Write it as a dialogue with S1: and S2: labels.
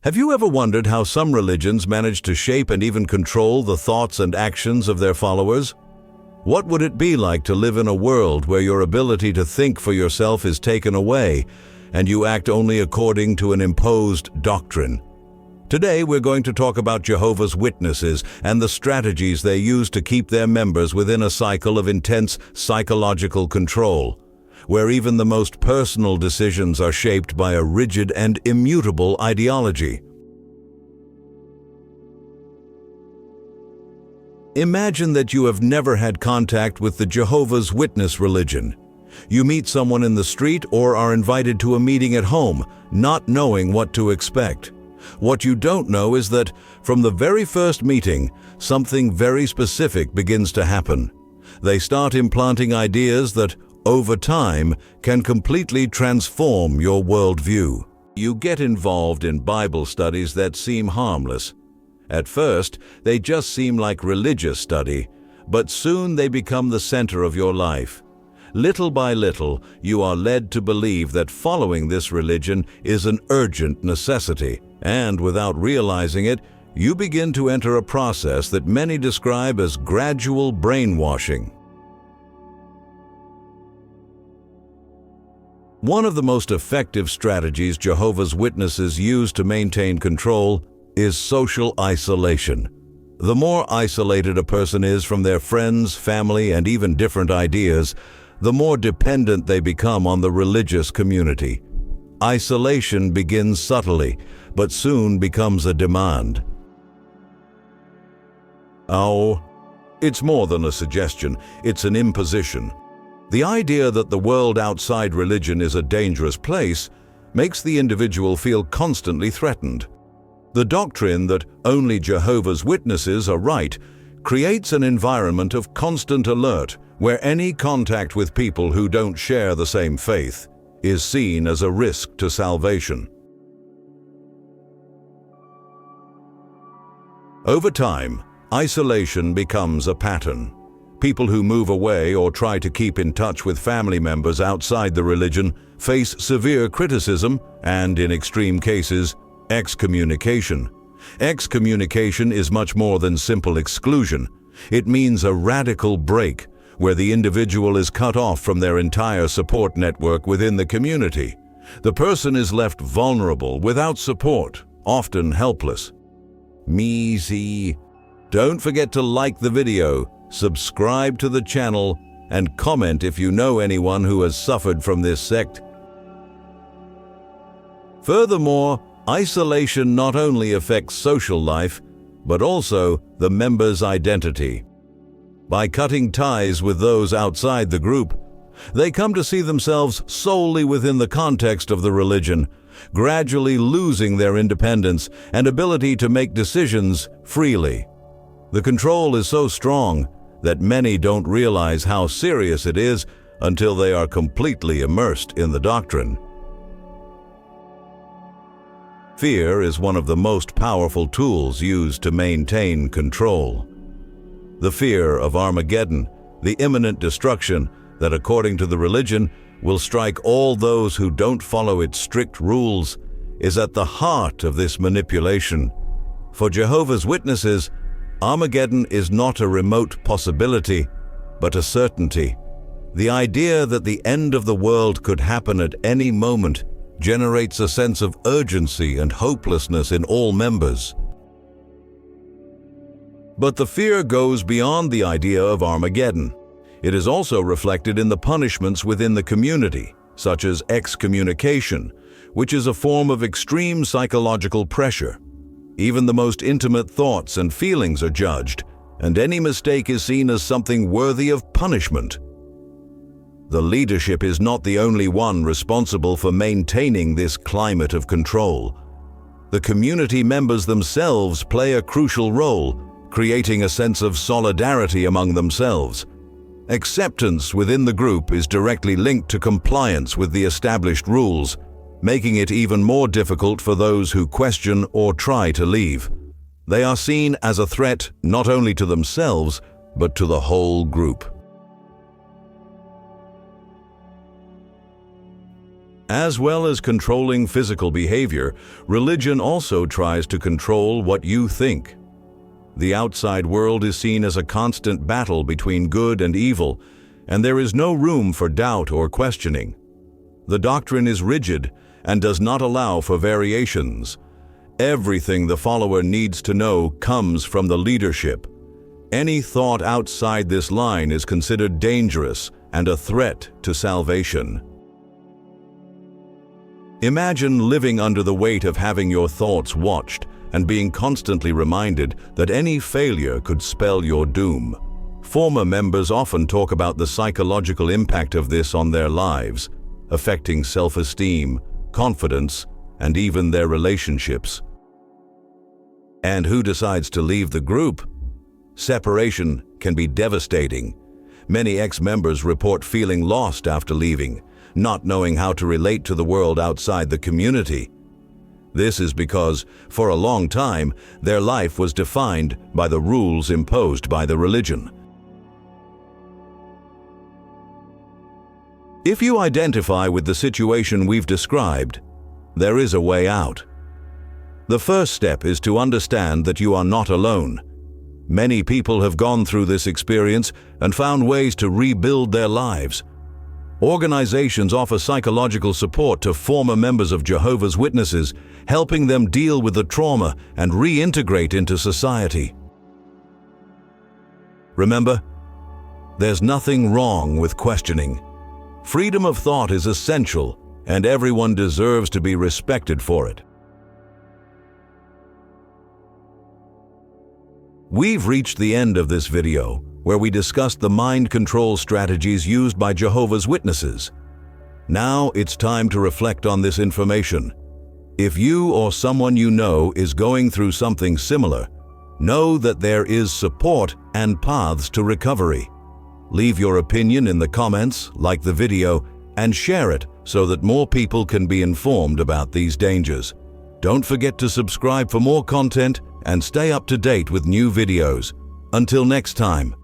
S1: Have you ever wondered how some religions manage to shape and even control the thoughts and actions of their followers? What would it be like to live in a world where your ability to think for yourself is taken away and you act only according to an imposed doctrine? Today, we're going to talk about Jehovah's Witnesses and the strategies they use to keep their members within a cycle of intense psychological control, where even the most personal decisions are shaped by a rigid and immutable ideology. Imagine that you have never had contact with the Jehovah's Witness religion. You meet someone in the street or are invited to a meeting at home, not knowing what to expect. What you don't know is that, from the very first meeting, something very specific begins to happen. They start implanting ideas that, over time, can completely transform your worldview. You get involved in Bible studies that seem harmless. At first, they just seem like religious study, but soon they become the center of your life. Little by little, you are led to believe that following this religion is an urgent necessity, and without realizing it, you begin to enter a process that many describe as gradual brainwashing. One of the most effective strategies Jehovah's Witnesses use to maintain control is social isolation. The more isolated a person is from their friends, family, and even different ideas, the more dependent they become on the religious community. Isolation begins subtly, but soon becomes a demand. Oh, it's more than a suggestion, it's an imposition. The idea that the world outside religion is a dangerous place makes the individual feel constantly threatened. The doctrine that only Jehovah's Witnesses are right creates an environment of constant alert where any contact with people who don't share the same faith is seen as a risk to salvation. Over time, isolation becomes a pattern. People who move away or try to keep in touch with family members outside the religion face severe criticism and, in extreme cases, excommunication. Excommunication is much more than simple exclusion. It means a radical break where the individual is cut off from their entire support network within the community. The person is left vulnerable, without support, often helpless. Don't forget to like the video, subscribe to the channel, and comment if you know anyone who has suffered from this sect. Furthermore, isolation not only affects social life, but also the member's identity. By cutting ties with those outside the group, they come to see themselves solely within the context of the religion, gradually losing their independence and ability to make decisions freely. The control is so strong that many don't realize how serious it is until they are completely immersed in the doctrine. Fear is one of the most powerful tools used to maintain control. The fear of Armageddon, the imminent destruction that, according to the religion, will strike all those who don't follow its strict rules, is at the heart of this manipulation. For Jehovah's Witnesses, Armageddon is not a remote possibility, but a certainty. The idea that the end of the world could happen at any moment generates a sense of urgency and hopelessness in all members. But the fear goes beyond the idea of Armageddon. It is also reflected in the punishments within the community, such as excommunication, which is a form of extreme psychological pressure. Even the most intimate thoughts and feelings are judged, and any mistake is seen as something worthy of punishment. The leadership is not the only one responsible for maintaining this climate of control. The community members themselves play a crucial role, creating a sense of solidarity among themselves. Acceptance within the group is directly linked to compliance with the established rules, making it even more difficult for those who question or try to leave. They are seen as a threat not only to themselves, but to the whole group. As well as controlling physical behavior, religion also tries to control what you think. The outside world is seen as a constant battle between good and evil, and there is no room for doubt or questioning. The doctrine is rigid and does not allow for variations. Everything the follower needs to know comes from the leadership. Any thought outside this line is considered dangerous and a threat to salvation. Imagine living under the weight of having your thoughts watched and being constantly reminded that any failure could spell your doom. Former members often talk about the psychological impact of this on their lives, affecting self-esteem, confidence, and even their relationships. And who decides to leave the group? Separation can be devastating. Many ex-members report feeling lost after leaving, not knowing how to relate to the world outside the community. This is because, for a long time, their life was defined by the rules imposed by the religion. If you identify with the situation we've described, there is a way out. The first step is to understand that you are not alone. Many people have gone through this experience and found ways to rebuild their lives. Organizations offer psychological support to former members of Jehovah's Witnesses, helping them deal with the trauma and reintegrate into society. Remember, there's nothing wrong with questioning. Freedom of thought is essential, and everyone deserves to be respected for it. We've reached the end of this video, where we discussed the mind control strategies used by Jehovah's Witnesses. Now it's time to reflect on this information. If you or someone you know is going through something similar, know that there is support and paths to recovery. Leave your opinion in the comments, like the video, and share it so that more people can be informed about these dangers. Don't forget to subscribe for more content and stay up to date with new videos. Until next time.